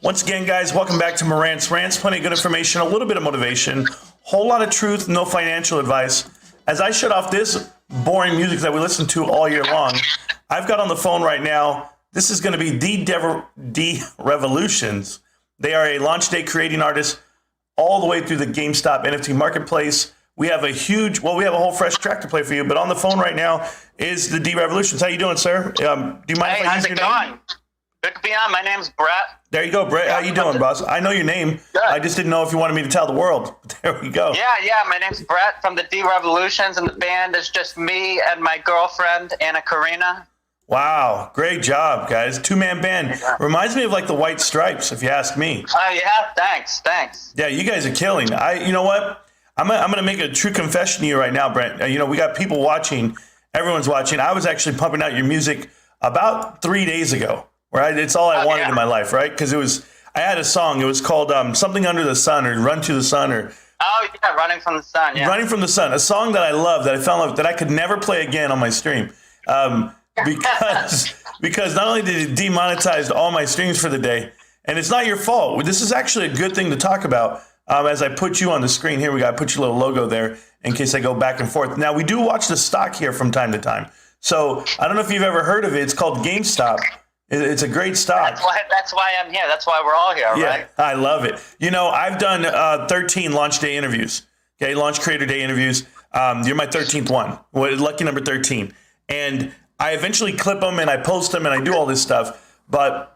Once again, guys, welcome back to Morant's Rants. Plenty of good information, a little bit of motivation, whole lot of truth, no financial advice. As I shut off this boring music that we listen to all year long, I've got on the phone right now, this is going to be Derevolutions. They are a launch day creating artist all the way through the GameStop NFT marketplace. We have a whole fresh track to play for you, but on the phone right now is the Derevolutions. How you doing, sir? Do you mind if I use your name? How's it going? Good to be on. My name's Brett. There you go, Brett. How you doing, boss? I know your name. Good. I just didn't know if you wanted me to tell the world. There we go. Yeah. My name's Brett from the Derevolutions, and the band is just me and my girlfriend, Anna Karina. Wow. Great job, guys. Two-man band. Reminds me of like the White Stripes, if you ask me. Oh, yeah. Thanks. Yeah, you guys are killing. You know what? I'm gonna make a true confession to you right now, Brent. We got people watching. Everyone's watching. I was actually pumping out your music about 3 days ago. Right? It's all I wanted in my life, right? Because I had a song. It was called Something Under the Sun or Run to the Sun or. Oh, yeah, Running from the Sun. Yeah. Running from the Sun, a song that I love, that I fell in love with, that I could never play again on my stream. Because not only did it demonetize all my streams for the day, and it's not your fault. This is actually a good thing to talk about. As I put you on the screen here, I put your little logo there in case I go back and forth. Now, we do watch the stock here from time to time. So I don't know if you've ever heard of it. It's called GameStop. It's a great stock. That's why I'm here. That's why we're all here, right? Yeah, I love it. I've done 13 launch day interviews. Okay, launch creator day interviews. You're my 13th one. Lucky number 13. And I eventually clip them and I post them and I do all this stuff. But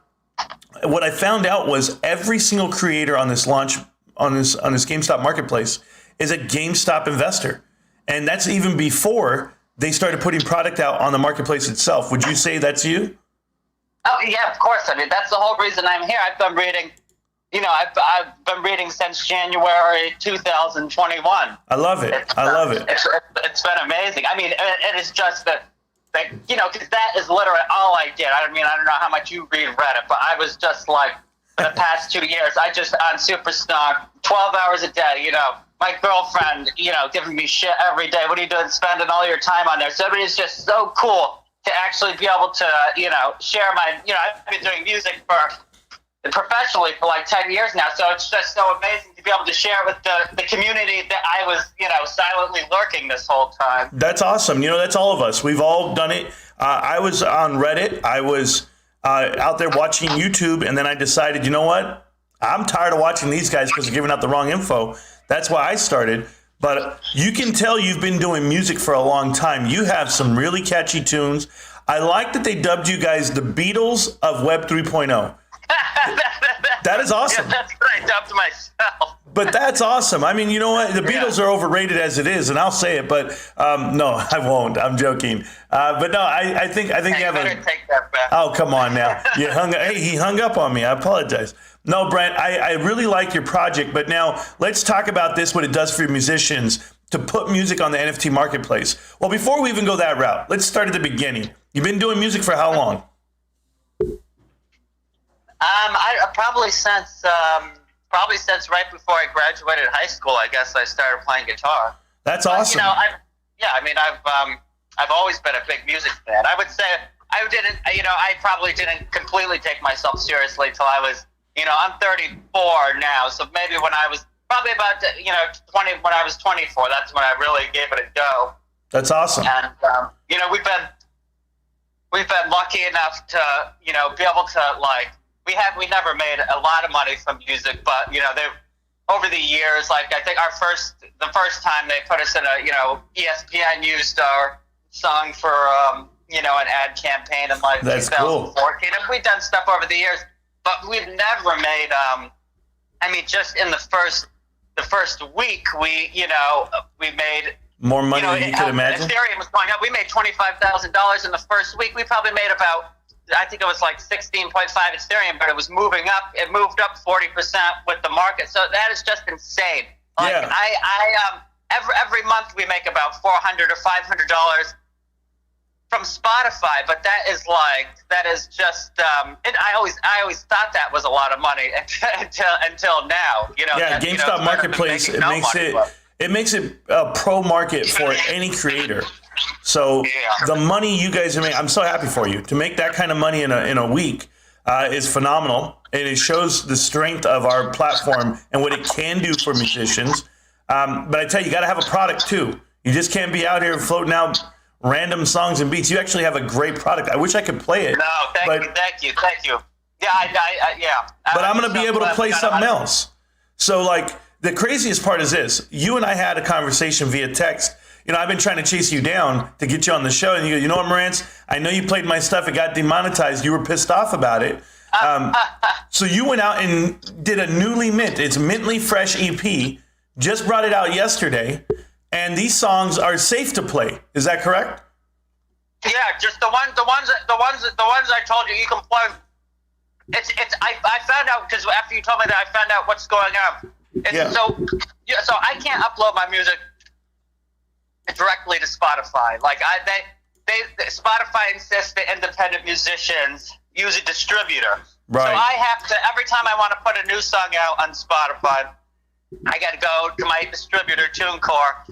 what I found out was every single creator on this launch on this GameStop marketplace is a GameStop investor. And that's even before they started putting product out on the marketplace itself. Would you say that's you? Oh, yeah, of course. I mean, that's the whole reason I'm here. I've been reading, I've been reading since January 2021. I love it. I love it. It's been amazing. I mean, it is just that, because that is literally all I did. I don't know how much you read Reddit, but I was just like, for the past 2 years, I just on Superstock, 12 hours a day, my girlfriend, giving me shit every day. What are you doing spending all your time on there? So it is just so cool to actually be able to, share my, I've been doing music professionally for like 10 years now. So it's just so amazing to be able to share with the community that I was, silently lurking this whole time. That's awesome. That's all of us. We've all done it. I was on Reddit. I was out there watching YouTube. And then I decided, you know what? I'm tired of watching these guys because they're giving out the wrong info. That's why I started. But you can tell you've been doing music for a long time. You have some really catchy tunes. I like that they dubbed you guys the Beatles of Web 3.0. That is awesome. Yeah, that's what I dubbed myself. But that's awesome. I mean, you know what? The Beatles are overrated as it is, and I'll say it. But no, I won't. I'm joking. But no, I think you have a. Take that back. Oh, come on now. He hung up on me. I apologize. No, Brent, I really like your project. But now let's talk about this, what it does for musicians to put music on the NFT marketplace. Well, before we even go that route, let's start at the beginning. You've been doing music for how long? Probably since right before I graduated high school. I guess I started playing guitar. That's awesome. I've always been a big music fan. I would say I probably didn't completely take myself seriously till I was, I'm 34 now. So maybe when I was probably about 20, when I was 24, that's when I really gave it a go. That's awesome. And we've been lucky enough to be able to we never made a lot of money from music, but they over the years, like I think the first time they put us in a ESPN used our song for an ad campaign in like That's 2014, cool. And we've done stuff over the years, but we've never made just in the first week we made more money than you could imagine. Ethereum was going up. We made $25,000 in the first week. We probably made about, I think it was like 16.5 Ethereum, but it was moving up. It moved up 40% with the market. So that is just insane. Yeah. Every month we make about $400 or $500 from Spotify, but that is just. I always thought that was a lot of money until now. Yeah, GameStop Marketplace it makes it a pro market for any creator. So the money you guys are making, I'm so happy for you to make that kind of money in a week. is phenomenal, and it shows the strength of our platform and what it can do for musicians. But I tell you, you got to have a product too. You just can't be out here floating out random songs and beats. You actually have a great product. I wish I could play it. No, thank you. Yeah, yeah. But I'm going to be able to play something else. So, like, the craziest part is this. You and I had a conversation via text. I've been trying to chase you down to get you on the show. And you go, you know what, Marantz? I know you played my stuff. It got demonetized. You were pissed off about it. So you went out and did a newly mint. It's Mintly Fresh EP. Just brought it out yesterday. And these songs are safe to play. Is that correct? Yeah, just the ones I told you can play. I found out because after you told me that, I found out what's going on. So I can't upload my music directly to Spotify. Like Spotify insists that independent musicians use a distributor. Right. So I have to, every time I want to put a new song out on Spotify, I got to go to my distributor, TuneCore,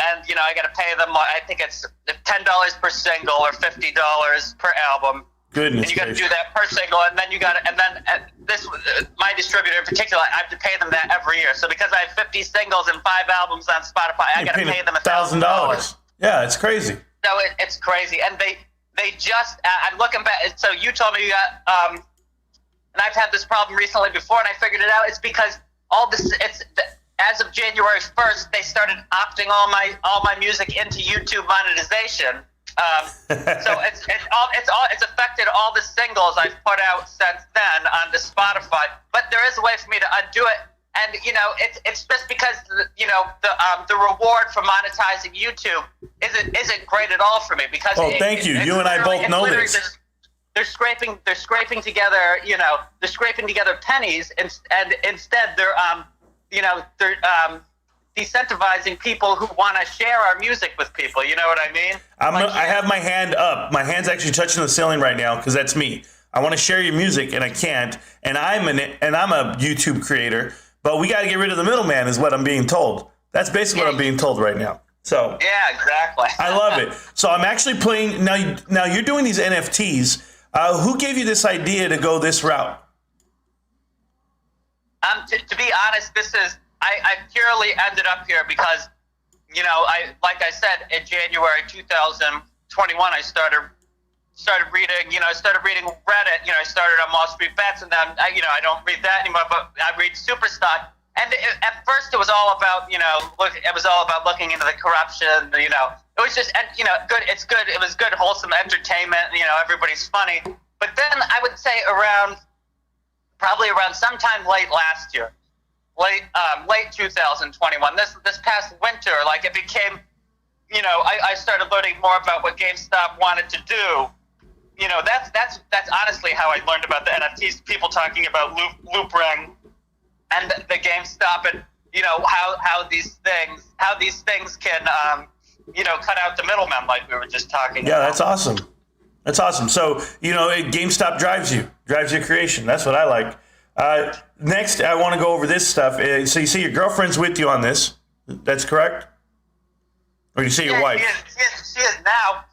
and I got to pay them. I think it's $10 per single or $50 per album. Goodness. And you got to do that per single, and then my distributor in particular, I have to pay them that every year. So because I have 50 singles and 5 albums on Spotify, I got to pay them $1,000. Yeah, it's crazy. So it's crazy, and they just. I'm looking back. So you told me you got, and I've had this problem recently before, and I figured it out. It's because all this. As of January 1st, they started opting all my music into YouTube monetization. So it's affected all the singles I've put out since then onto Spotify. But there is a way for me to undo it, and it's just because the reward for monetizing YouTube isn't great at all for me because. Oh, thank you. You and I both know this. They're scraping together they're scraping together pennies, and instead they're decentivizing people who want to share our music with people. You know what I mean? I have my hand up. My hand's actually touching the ceiling right now because that's me. I want to share your music and I can't. And I'm a YouTube creator, but we got to get rid of the middleman, is what I'm being told. That's basically what I'm being told right now. So yeah, exactly. I love it. So I'm actually playing now. Now you're doing these NFTs. Who gave you this idea to go this route? To be honest, I purely ended up here because, like I said, in January 2021, I started reading, Reddit. I started on Wall Street Bets, and then, I don't read that anymore, but I read Superstock. And at first, it was all about, it was all about looking into the corruption. It was just, good. It's good. It was good, wholesome entertainment. Everybody's funny. But then I would say probably around sometime late last year. Late 2021. This past winter, like it became, I started learning more about what GameStop wanted to do. That's honestly how I learned about the NFTs. People talking about loop ring and the GameStop, and how these things can cut out the middlemen, like we were just talking about. Yeah, that's awesome. That's awesome. So GameStop drives your creation. That's what I like. Next, I want to go over this stuff. So you say your girlfriend's with you on this. That's correct? Or you say your wife? She is now.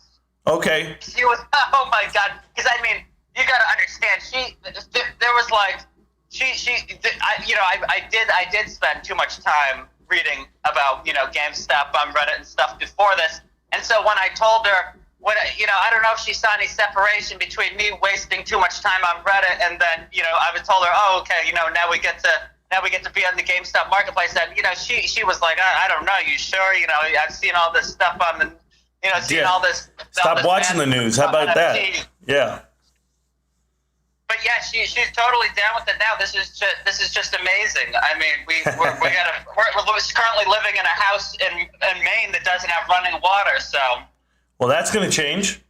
Okay. She was, oh my God. Because, you got to understand, there was like, I did spend too much time reading about, GameStop on Reddit and stuff before this. And so when I told her, I don't know if she saw any separation between me wasting too much time on Reddit and then, I was told her, oh, okay, now we get to be on the GameStop marketplace. And, she was like, I don't know, you sure? I've seen all this stuff on the, all this. Stop watching the news. How about that? Yeah. But yeah, she's totally down with it now. This is just amazing. We're currently living in a house in Maine that doesn't have running water, so. Well, that's going to change.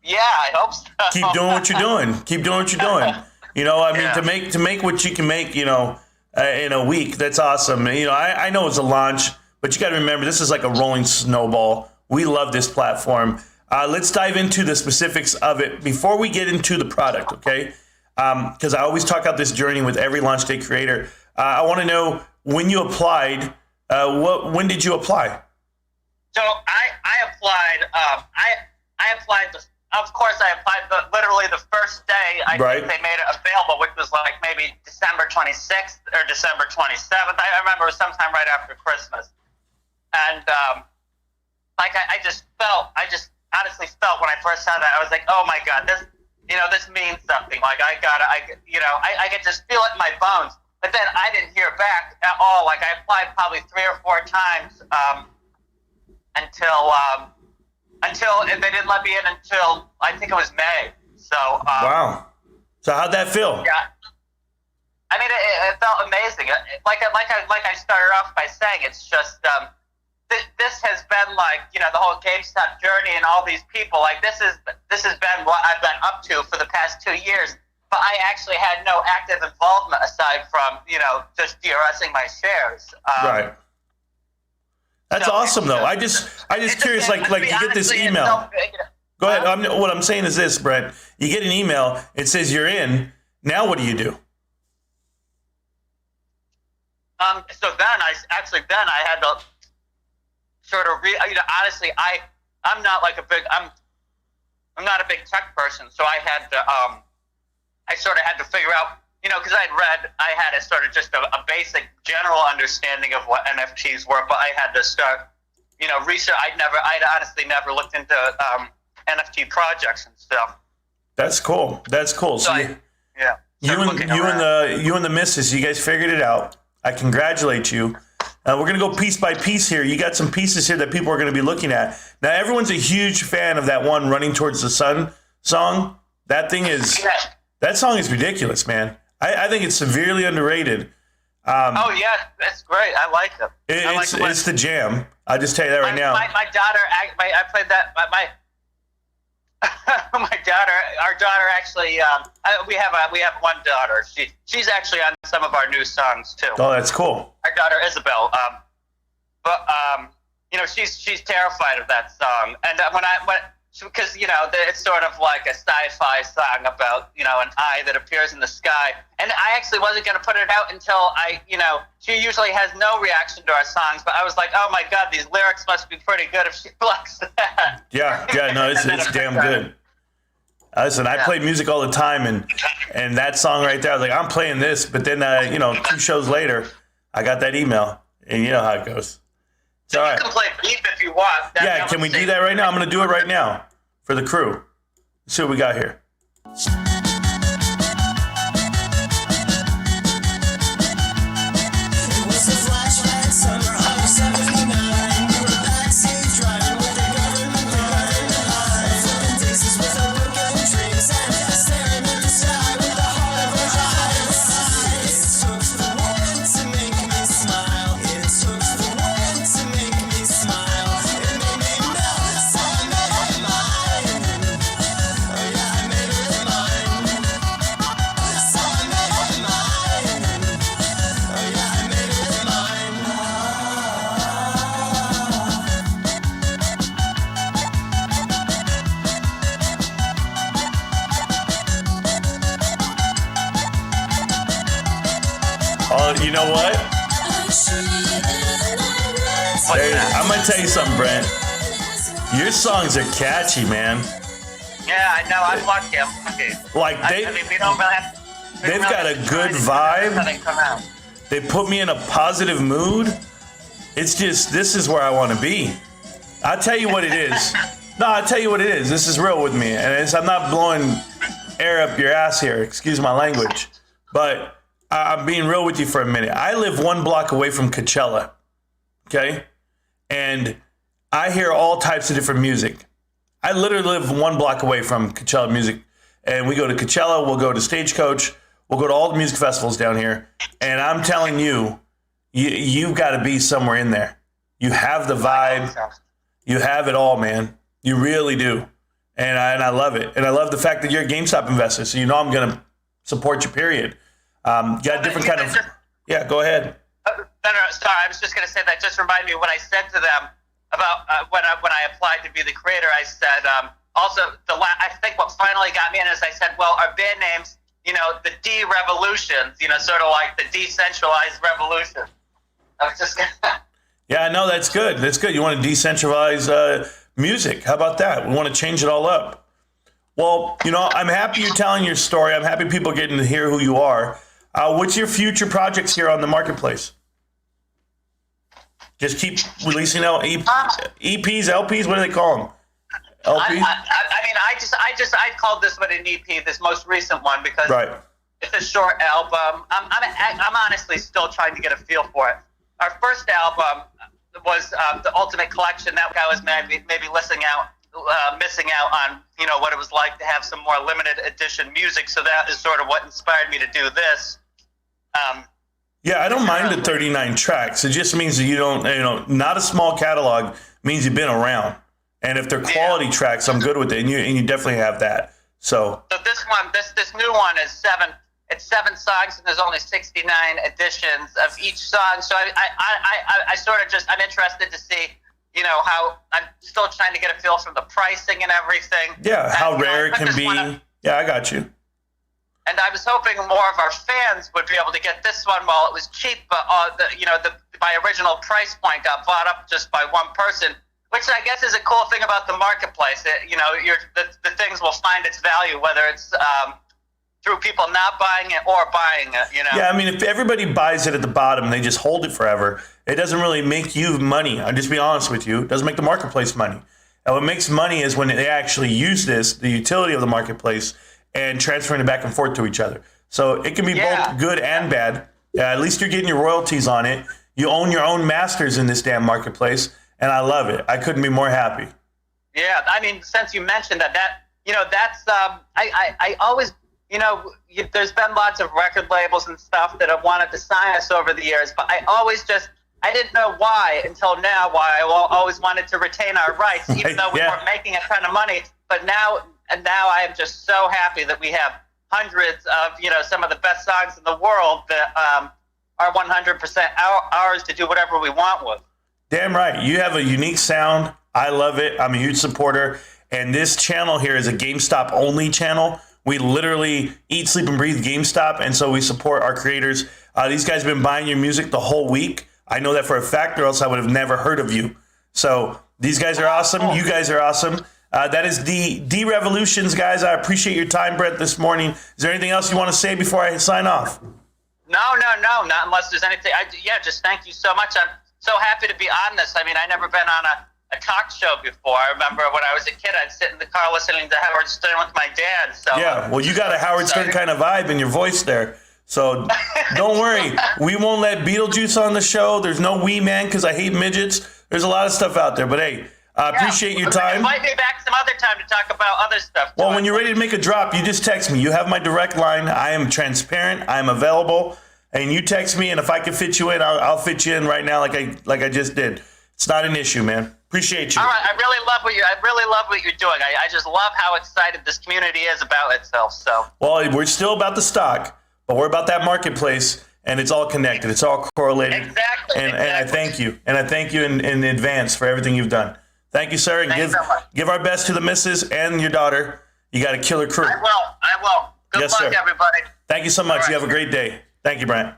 Yeah, I hope so. Keep doing what you're doing. Keep doing what you're doing. To make what you can make, in a week, that's awesome. I know it's a launch, but you got to remember, this is like a rolling snowball. We love this platform. Let's dive into the specifics of it before we get into the product, okay? Because I always talk about this journey with every launch day creator. I want to know when you applied. When did you apply? So I applied. I applied of course, I applied literally the first day. I Right. think they made it available, which was like maybe December 26th or December 27th. I remember it was sometime right after Christmas. And like I just honestly felt when I first saw that, I was like, oh my God, this means something. Like I could just feel it in my bones. But then I didn't hear back at all. Like I applied probably 3 or 4 times until they didn't let me in until I think it was May. So Wow. So how'd that feel? yeah. I mean, it felt amazing. Like I started off by saying, it's just this has been like the whole GameStop journey and all these people. Like this has been what I've been up to for the past 2 years. But I actually had no active involvement aside from just DRSing my shares. Right. That's awesome, though. I just curious, like you get this email. Go ahead. What I'm saying is this, Brent. You get an email. It says you're in. Now what do you do? So then I had to sort of honestly, I'm not like I'm not a big tech person, so I had to I sort of had to figure out, because I had a sort of just a basic general understanding of what NFTs were, but I had to start, research. I'd honestly never looked into NFT projects and stuff. That's cool. That's cool. So yeah. You and the missus, you guys figured it out. I congratulate you. We're going to go piece by piece here. You got some pieces here that people are going to be looking at. Now, everyone's a huge fan of that one Running Towards the Sun song. That song is ridiculous, man. I think it's severely underrated. Oh, yeah, that's great. I like it. It's the jam. I'll just tell you that right now. My daughter, I played that. Our daughter actually. We have one daughter. She's actually on some of our new songs too. Oh, that's cool. Our daughter Isabel. She's terrified of that song, and because it's sort of like a sci-fi song about an eye that appears in the sky, and I actually wasn't going to put it out until she usually has no reaction to our songs, but I was like, oh my God, these lyrics must be pretty good if she likes that. Yeah, no, it's damn good. Listen, I play music all the time, and that song right there, I was like, I'm playing this, but then 2 shows later, I got that email, and you know how it goes. So you can play Beep if you want. Yeah, can we do that right now? I'm going to do it right now for the crew. Let's see what we got here. Oh, you know what? I'm going to tell you something, Brent. Your songs are catchy, man. Yeah, I know. I'm lucky. Like, we don't really have... They've got a good vibe. They put me in a positive mood. It's just, this is where I want to be. I'll tell you what it is. No, I'll tell you what it is. This is real with me. And I'm not blowing air up your ass here. Excuse my language. But I'm being real with you for a minute. I live 1 block away from Coachella. Okay? And I hear all types of different music. I literally live 1 block away from Coachella music. And we go to Coachella, we'll go to Stagecoach, we'll go to all the music festivals down here. And I'm telling you, you've got to be somewhere in there. You have the vibe. You have it all, man. You really do. And I love it. And I love the fact that you're a GameStop investor, so you know I'm going to support you, period. You got a different kind of... Yeah, go ahead. No, sorry. I was just going to say that. Just remind me what I said to them about when I applied to be the creator. I said also I think what finally got me in is I said, well, our band names, the Derevolutions, sort of like the decentralized revolution. I was just gonna... Yeah, no, that's good. That's good. You want to decentralize music? How about that? We want to change it all up. Well, I'm happy you're telling your story. I'm happy people getting to hear who you are. What's your future projects here on the marketplace? Just keep releasing out EPs, LPs. What do they call them? LPs. I mean, I called this one an EP, this most recent one, because Right. it's a short album. I'm honestly still trying to get a feel for it. Our first album was the Ultimate Collection. That guy was maybe missing out on what it was like to have some more limited edition music. So that is sort of what inspired me to do this. Yeah, I don't mind the 39 tracks. It just means that you don't, not a small catalog means you've been around. And if they're quality tracks, I'm good with it. And you definitely have that. So this one, this new one is 7. It's 7 songs, and there's only 69 editions of each song. So I sort of I'm interested to see, how I'm still trying to get a feel from the pricing and everything. Yeah, how rare it can be. Yeah, I got you. And I was hoping more of our fans would be able to get this one while it was cheap, but my original price point got bought up just by one person, which I guess is a cool thing about the marketplace. The things will find its value, whether it's through people not buying it or buying it. Yeah, I mean, if everybody buys it at the bottom and they just hold it forever, it doesn't really make you money. I'll just be honest with you. It doesn't make the marketplace money. And what makes money is when they actually use the utility of the marketplace, and transferring it back and forth to each other. So it can be both good and bad. At least you're getting your royalties on it. You own your own masters in this damn marketplace, and I love it. I couldn't be more happy. Yeah, I mean, since you mentioned that's I always, there's been lots of record labels and stuff that have wanted to sign us over the years, but I didn't know why until now why I always wanted to retain our rights, even though we weren't making a ton of money. But now I am just so happy that we have hundreds of, some of the best songs in the world that are 100% ours to do whatever we want with. Damn right. You have a unique sound. I love it. I'm a huge supporter. And this channel here is a GameStop only channel. We literally eat, sleep, and breathe GameStop. And so we support our creators. These guys have been buying your music the whole week. I know that for a fact, or else I would have never heard of you. So these guys are awesome. You guys are awesome. That is the Derevolutions, guys. I appreciate your time, Brett, this morning. Is there anything else you want to say before I sign off? No, not unless there's anything. Just thank you so much. I'm so happy to be on this. I mean, I've never been on a talk show before. I remember when I was a kid, I'd sit in the car listening to Howard Stern with my dad. So yeah, well, you got a Howard Stern kind of vibe in your voice there. So don't worry. We won't let Beetlejuice on the show. There's no wee man because I hate midgets. There's a lot of stuff out there. But hey, I appreciate your time. Invite me back some other time to talk about other stuff. Well, when you're ready to make a drop, you just text me. You have my direct line. I am transparent. I am available. And you text me, and if I can fit you in, I'll fit you in right now like I just did. It's not an issue, man. Appreciate you. All right, I really love what you're doing. I just love how excited this community is about itself. So. Well, we're still about the stock, but we're about that marketplace, and it's all connected. It's all correlated. Exactly. And I thank you. And I thank you in advance for everything you've done. Thank you, sir. And give our best to the missus and your daughter. You got a killer crew. I will. Good luck, everybody. Thank you so much. You have a great day. Thank you, Brent.